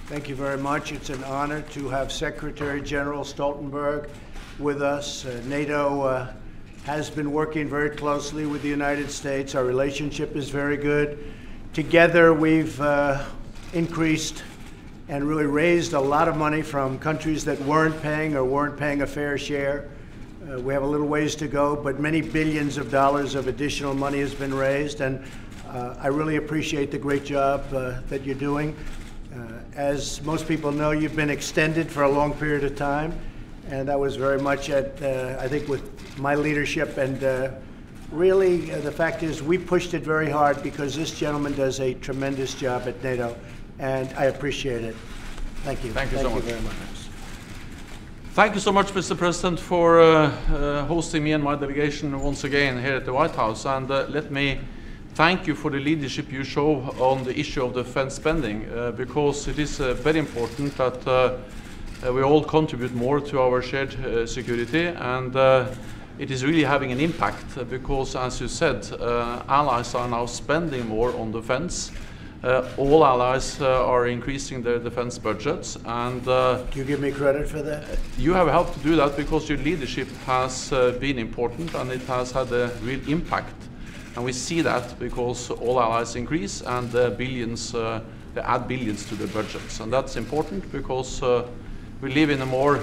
Thank you very much. It's an honor to have Secretary General Stoltenberg with us. NATO has been working very closely with the United States. Our relationship is very good. Together, we've increased and really raised a lot of money from countries that weren't paying a fair share. We have a little ways to go, but many billions of dollars of additional money has been raised, and I really appreciate the great job that you're doing. As most people know, you've been extended for a long period of time, and that was very much I think, with my leadership. And really, the fact is, we pushed it very hard because this gentleman does a tremendous job at NATO, and I appreciate it. Thank you. Thank you so much. Very much. Thank you so much, Mr. President, for hosting me and my delegation once again here at the White House. And let me thank you for the leadership you show on the issue of defense spending, because it is very important that we all contribute more to our shared security, and it is really having an impact because, as you said, allies are now spending more on defense. All allies are increasing their defense budgets, and do you give me credit for that? You have helped to do that because your leadership has been important, and it has had a real impact. And we see that because all allies increase and billions, they add billions to their budgets. And that's important because we live in a more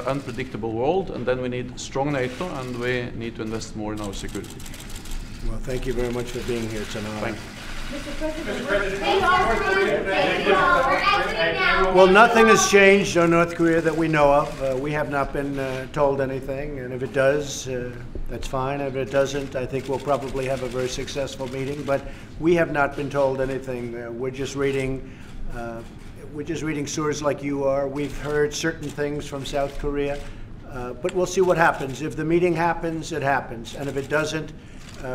unpredictable world, and then we need strong NATO, and we need to invest more in our security. Well, thank you very much for being here. It's an honor. Thank you. Mr. President, well, nothing has changed on North Korea that we know of. We have not been told anything, and if it does, that's fine. If it doesn't, I think we'll probably have a very successful meeting. But we have not been told anything. We're just reading stories like you are. We've heard certain things from South Korea, but we'll see what happens. If the meeting happens, it happens, and if it doesn't,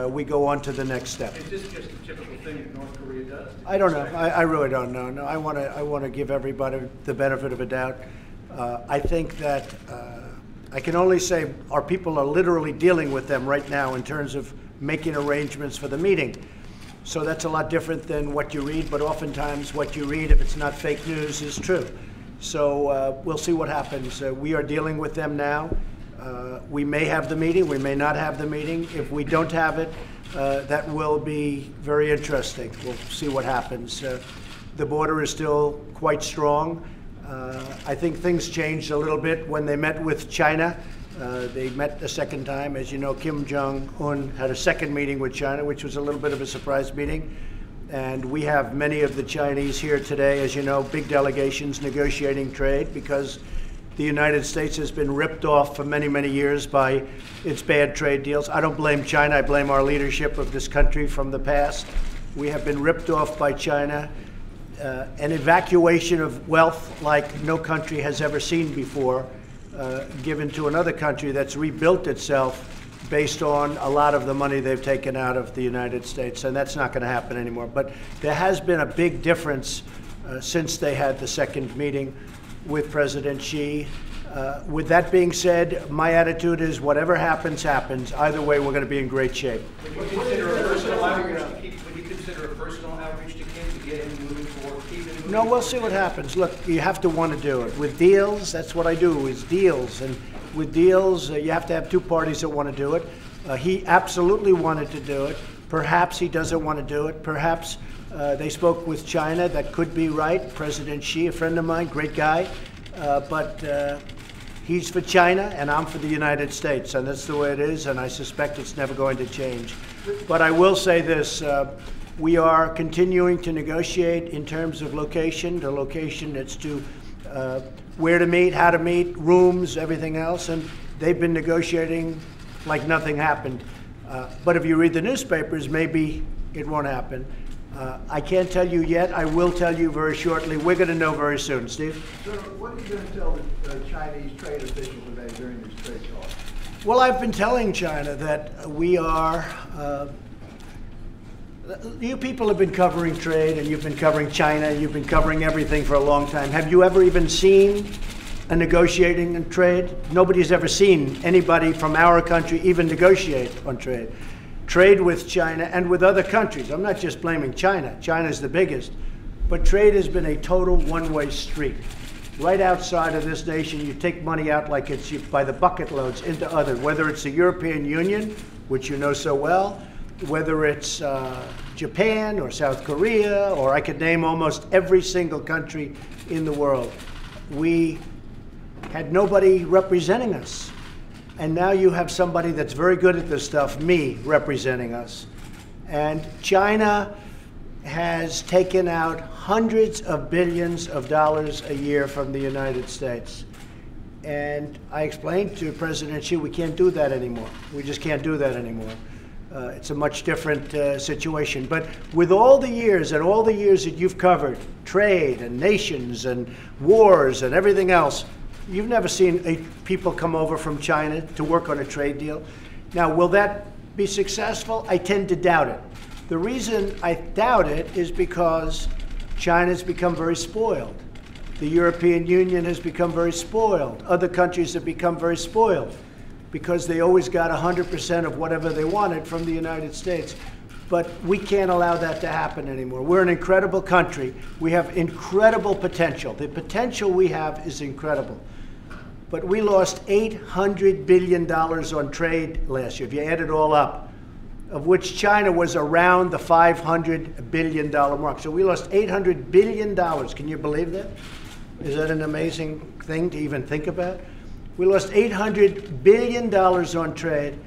we go on to the next step. Is this just a typical thing that North Korea does? I don't know. I really don't know. No, I want to give everybody the benefit of a doubt. I think that I can only say our people are literally dealing with them right now in terms of making arrangements for the meeting. So that's a lot different than what you read, but oftentimes what you read, if it's not fake news, is true. So we'll see what happens. We are dealing with them now. We may have the meeting, we may not have the meeting. If we don't have it, that will be very interesting. We'll see what happens. The border is still quite strong. I think things changed a little bit when they met with China. They met a second time. As you know, Kim Jong-un had a second meeting with China, which was a little bit of a surprise meeting. And we have many of the Chinese here today, as you know, big delegations negotiating trade, because the United States has been ripped off for many, many years by its bad trade deals. I don't blame China. I blame our leadership of this country from the past. We have been ripped off by China. An evacuation of wealth like no country has ever seen before, given to another country that's rebuilt itself based on a lot of the money they've taken out of the United States. And that's not going to happen anymore. But there has been a big difference since they had the second meeting with President Xi. With that being said, my attitude is whatever happens, happens. Either way, we're going to be in great shape. Would you consider a personal outreach to Kim to get him moving forward? No, we'll see what happens. Look, you have to want to do it. With deals, that's what I do, is deals. And with deals, you have to have two parties that want to do it. He absolutely wanted to do it. Perhaps he doesn't want to do it. Perhaps they spoke with China. That could be right. President Xi, a friend of mine, great guy. But he's for China, and I'm for the United States. And that's the way it is, and I suspect it's never going to change. But I will say this. We are continuing to negotiate in terms of location. The location, it's to where to meet, how to meet, rooms, everything else. And they've been negotiating like nothing happened. But if you read the newspapers, maybe it won't happen. I can't tell you yet. I will tell you very shortly. We're going to know very soon. Steve? Sir, what are you going to tell the Chinese trade officials today during this trade talk? Well, I've been telling China that we are... you people have been covering trade, and you've been covering China, and you've been covering everything for a long time. Have you ever even seen a negotiating in trade? Nobody's ever seen anybody from our country even negotiate on trade. Trade with China and with other countries. I'm not just blaming China. China's the biggest. but trade has been a total one-way street. Right outside of this nation, you take money out like it's by the bucket loads into other, whether it's the European Union, which you know so well, whether it's Japan or South Korea, or I could name almost every single country in the world. We had nobody representing us. And now you have somebody that's very good at this stuff, me, representing us. And China has taken out hundreds of billions of dollars a year from the United States. And I explained to President Xi, we can't do that anymore. We just can't do that anymore. It's a much different situation. But with all the years and all the years that you've covered, trade and nations and wars and everything else, you've never seen people come over from China to work on a trade deal. Now, will that be successful? I tend to doubt it. The reason I doubt it is because China's become very spoiled. The European Union has become very spoiled. Other countries have become very spoiled because they always got 100% of whatever they wanted from the United States. But we can't allow that to happen anymore. We're an incredible country. We have incredible potential. The potential we have is incredible. But we lost $800 billion on trade last year, if you add it all up, of which China was around the $500 billion mark. So we lost $800 billion. Can you believe that? Is that an amazing thing to even think about? We lost $800 billion on trade.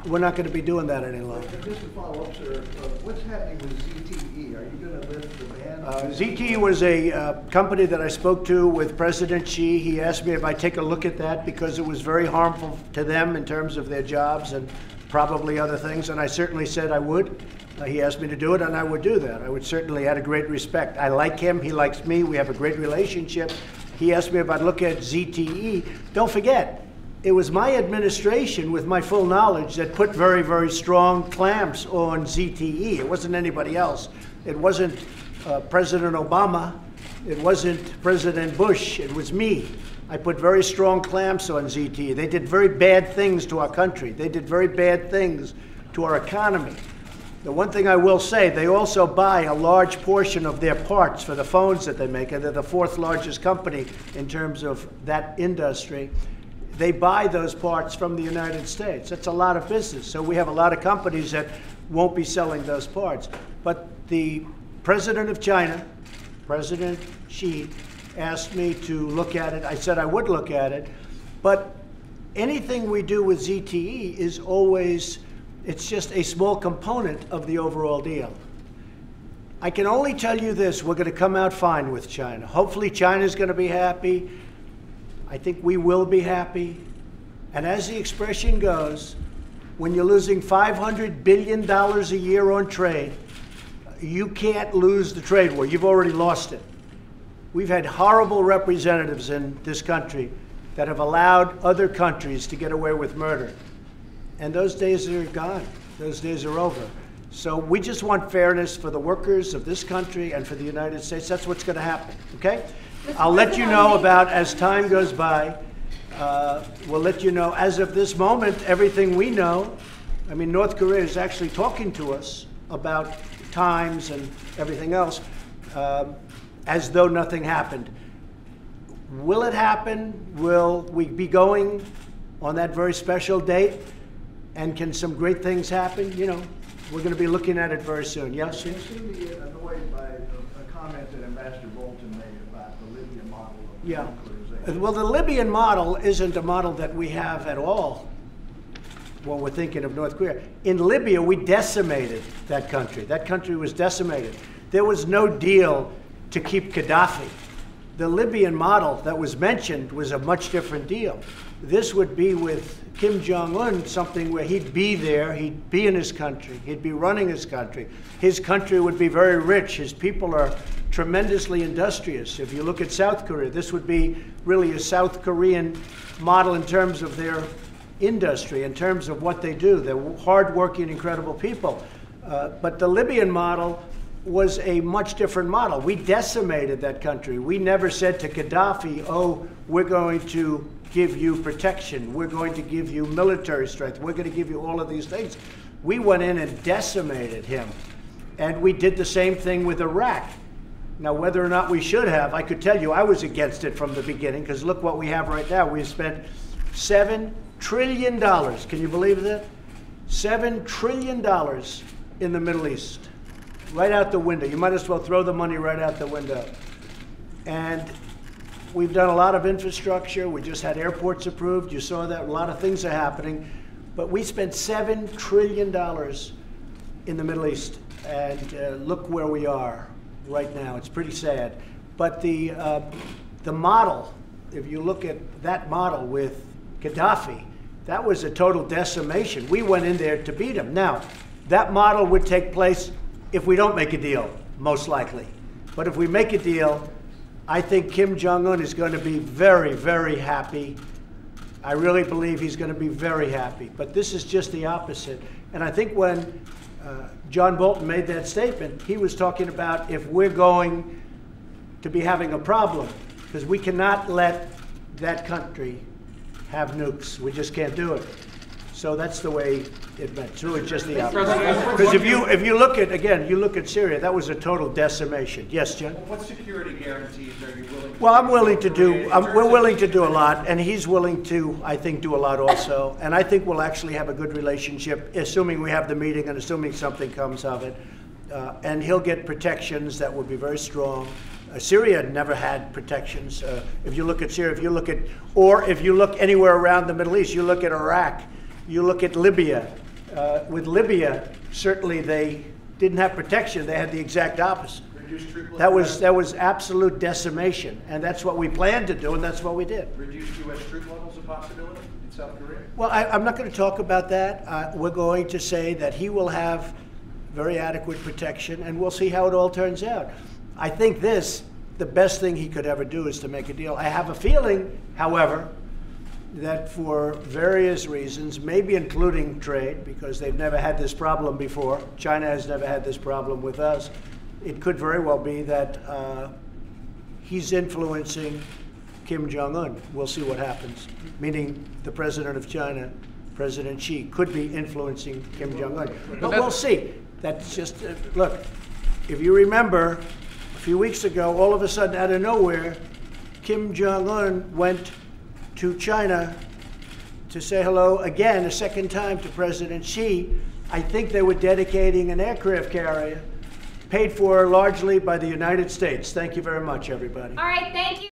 We're not going to be doing that any longer. Just to follow up, sir, what's happening with ZTE? Are you going to lift the ban? ZTE was a company that I spoke to with President Xi. He asked me if I'd take a look at that because it was very harmful to them in terms of their jobs and probably other things, and I certainly said I would. He asked me to do it, and I would do that. I would certainly had a great respect. I like him. He likes me. We have a great relationship. He asked me if I'd look at ZTE. Don't forget, it was my administration, with my full knowledge, that put very, very strong clamps on ZTE. It wasn't anybody else. It wasn't President Obama. It wasn't President Bush. It was me. I put very strong clamps on ZTE. They did very bad things to our country. They did very bad things to our economy. The one thing I will say, they also buy a large portion of their parts for the phones that they make, and they're the fourth largest company in terms of that industry. They buy those parts from the United States. That's a lot of business. So we have a lot of companies that won't be selling those parts. But the president of China, President Xi, asked me to look at it. I said I would look at it. But anything we do with ZTE is always, it's just a small component of the overall deal. I can only tell you this, we're going to come out fine with China. Hopefully China's going to be happy. I think we will be happy. And as the expression goes, when you're losing $500 billion a year on trade, you can't lose the trade war. You've already lost it. We've had horrible representatives in this country that have allowed other countries to get away with murder. And those days are gone. Those days are over. So we just want fairness for the workers of this country and for the United States. That's what's going to happen, okay? I'll let you know about, as time goes by, we'll let you know. As of this moment, everything we know, I mean, North Korea is actually talking to us about times and everything else, as though nothing happened. Will it happen? Will we be going on that very special date? And can some great things happen? You know, we're going to be looking at it very soon. Yes? You seem to get annoyed by a comment that Ambassador Bolton made about the Libyan model of nuclearization. Well, the Libyan model isn't a model that we have at all when we're thinking of North Korea. In Libya, we decimated that country. That country was decimated. There was no deal to keep Gaddafi. The Libyan model that was mentioned was a much different deal. This would be with Kim Jong-un, something where he'd be there, he'd be in his country, he'd be running his country. His country would be very rich. His people are tremendously industrious. If you look at South Korea, this would be really a South Korean model in terms of their industry, in terms of what they do. They're hardworking, incredible people. But the Libyan model was a much different model. We decimated that country. We never said to Gaddafi, oh, we're going to give you protection. We're going to give you military strength. We're going to give you all of these things. We went in and decimated him. And we did the same thing with Iraq. Now, whether or not we should have, I could tell you I was against it from the beginning, because look what we have right now. We've spent $7 trillion. Can you believe that? $7 trillion in the Middle East. Right out the window. You might as well throw the money right out the window. And we've done a lot of infrastructure. We just had airports approved. You saw that. A lot of things are happening. But we spent $7 trillion in the Middle East. And look where we are right now. It's pretty sad. But the model, if you look at that model with Gaddafi, that was a total decimation. We went in there to beat him. Now, that model would take place if we don't make a deal, most likely. But if we make a deal, I think Kim Jong-un is going to be very, very happy. I really believe he's going to be very happy. But this is just the opposite. And I think when John Bolton made that statement, he was talking about if we're going to be having a problem, because we cannot let that country have nukes. We just can't do it. So that's the way it meant. It's really just the opposite. Because if you look at, again, you look at Syria, that was a total decimation. Yes, Jen? What security guarantees are you willing to? Well, I'm willing to do, we're willing to do a lot, and he's willing to, I think, do a lot also. And I think we'll actually have a good relationship, assuming we have the meeting and assuming something comes of it. And he'll get protections that will be very strong. Syria never had protections. If you look at Syria, if you look anywhere around the Middle East, you look at Iraq, you look at Libya. With Libya, certainly they didn't have protection. They had the exact opposite. That was absolute decimation, and that's what we planned to do, and that's what we did. Reduced U.S. troop levels a possibility in South Korea? Well, I'm not going to talk about that. We're going to say that he will have very adequate protection, and we'll see how it all turns out. I think the best thing he could ever do is to make a deal. I have a feeling, however, that for various reasons, maybe including trade, because they've never had this problem before, China has never had this problem with us, it could very well be that he's influencing Kim Jong-un. We'll see what happens. Meaning the president of China, President Xi, could be influencing Kim Jong-un. But we'll see. That's just, look, if you remember, a few weeks ago, all of a sudden, out of nowhere, Kim Jong-un went to China to say hello again, a second time, to President Xi. I think they were dedicating an aircraft carrier paid for largely by the United States. Thank you very much, everybody. All right, thank you.